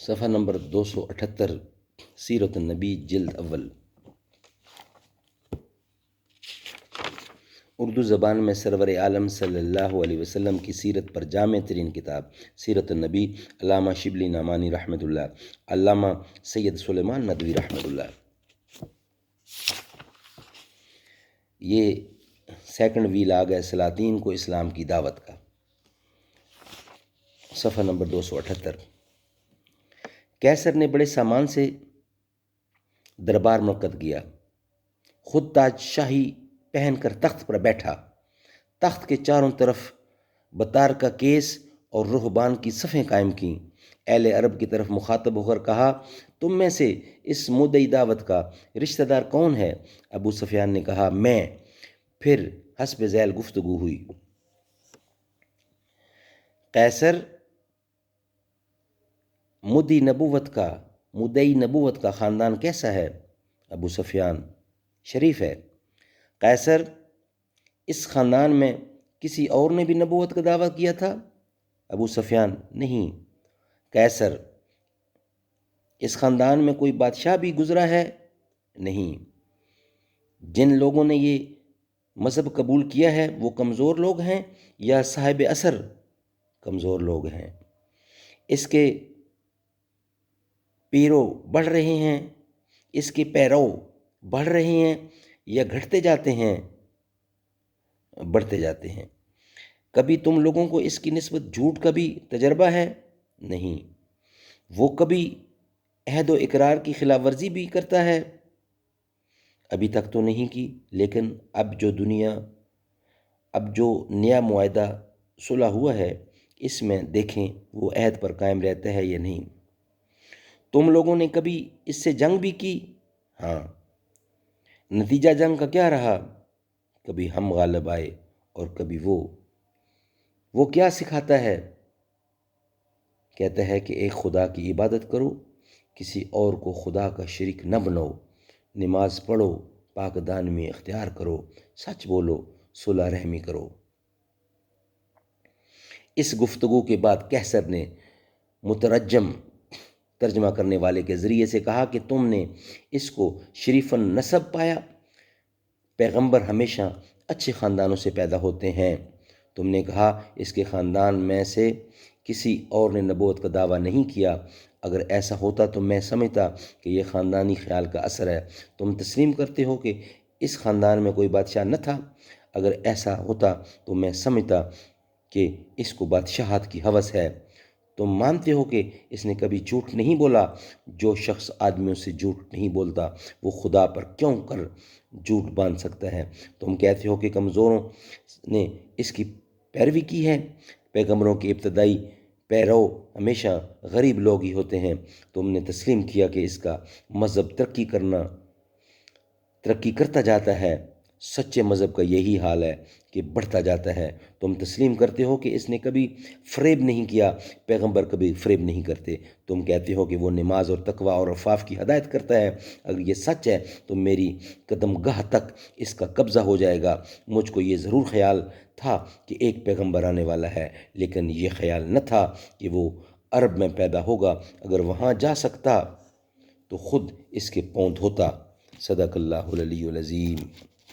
صفحہ نمبر 278 سیرت النبی جلد اول۔ اردو زبان میں سرور عالم صلی اللہ علیہ وسلم کی سیرت پر جامع ترین کتاب سیرت النبی، علامہ شبلی نعمانی رحمۃ اللہ، علامہ سید سلیمان ندوی رحمۃ اللہ۔ یہ سیکنڈ ویلاگ ہے سلاطین کو اسلام کی دعوت کا، صفحہ نمبر 278۔ کیسر نے بڑے سامان سے دربار منعقد کیا، خود تاج شاہی پہن کر تخت پر بیٹھا، تخت کے چاروں طرف بطار کا کیس اور رہبان کی صفیں قائم کیں۔ اہل عرب کی طرف مخاطب ہو کر کہا، تم میں سے اس مدعی دعوت کا رشتہ دار کون ہے؟ ابو سفیان نے کہا، میں۔ پھر حسب ذیل گفتگو ہوئی۔ قیصر مدعی نبوت کا خاندان کیسا ہے؟ ابو سفیان، شریف ہے۔ قیصر، اس خاندان میں کسی اور نے بھی نبوت کا دعویٰ کیا تھا؟ ابو سفیان، نہیں۔ قیصر، اس خاندان میں کوئی بادشاہ بھی گزرا ہے؟ نہیں۔ جن لوگوں نے یہ مذہب قبول کیا ہے وہ کمزور لوگ ہیں یا صاحب اثر کمزور لوگ ہیں؟ اس کے پیرو بڑھ رہے ہیں، اس کے پیرو بڑھ رہے ہیں یا گھٹتے جاتے ہیں؟ بڑھتے جاتے ہیں۔ کبھی تم لوگوں کو اس کی نسبت جھوٹ کا بھی تجربہ ہے؟ نہیں۔ وہ کبھی عہد و اقرار کی خلاف ورزی بھی کرتا ہے؟ ابھی تک تو نہیں کی، لیکن اب جو نیا معاہدہ صلح ہوا ہے اس میں دیکھیں وہ عہد پر قائم رہتا ہے یا نہیں۔ تم لوگوں نے کبھی اس سے جنگ بھی کی؟ ہاں۔ نتیجہ جنگ کا کیا رہا؟ کبھی ہم غالب آئے اور کبھی وہ کیا سکھاتا ہے؟ کہتا ہے کہ ایک خدا کی عبادت کرو، کسی اور کو خدا کا شریک نہ بناؤ، نماز پڑھو، پاک دامنی اختیار کرو، سچ بولو، صلح رحمی کرو۔ اس گفتگو کے بعد قیصر نے مترجم ترجمہ کرنے والے کے ذریعے سے کہا کہ تم نے اس کو شریف النسب پایا؟ پیغمبر ہمیشہ اچھے خاندانوں سے پیدا ہوتے ہیں۔ تم نے کہا اس کے خاندان میں سے کسی اور نے نبوت کا دعویٰ نہیں کیا۔ اگر ایسا ہوتا تو میں سمجھتا کہ یہ خاندانی خیال کا اثر ہے۔ تم تسلیم کرتے ہو کہ اس خاندان میں کوئی بادشاہ نہ تھا؟ اگر ایسا ہوتا تو میں سمجھتا کہ اس کو بادشاہت کی ہوس ہے۔ تم مانتے ہو کہ اس نے کبھی جھوٹ نہیں بولا؟ جو شخص آدمیوں سے جھوٹ نہیں بولتا وہ خدا پر کیوں کر جھوٹ باندھ سکتا ہے؟ تم کہتے ہو کہ کمزوروں نے اس کی پیروی کی ہے۔ پیغمبروں کے ابتدائی پیرو ہمیشہ غریب لوگ ہی ہوتے ہیں۔ تم نے تسلیم کیا کہ اس کا مذہب ترقی کرتا جاتا ہے۔ سچے مذہب کا یہی حال ہے کہ بڑھتا جاتا ہے۔ تم تسلیم کرتے ہو کہ اس نے کبھی فریب نہیں کیا۔ پیغمبر کبھی فریب نہیں کرتے۔ تم کہتے ہو کہ وہ نماز اور تقوی اور عفاف کی ہدایت کرتا ہے۔ اگر یہ سچ ہے تو میری قدم گاہ تک اس کا قبضہ ہو جائے گا۔ مجھ کو یہ ضرور خیال تھا کہ ایک پیغمبر آنے والا ہے، لیکن یہ خیال نہ تھا کہ وہ عرب میں پیدا ہوگا۔ اگر وہاں جا سکتا تو خود اس کے پاؤں دھوتا۔ صدق اللہ العلی العظیم۔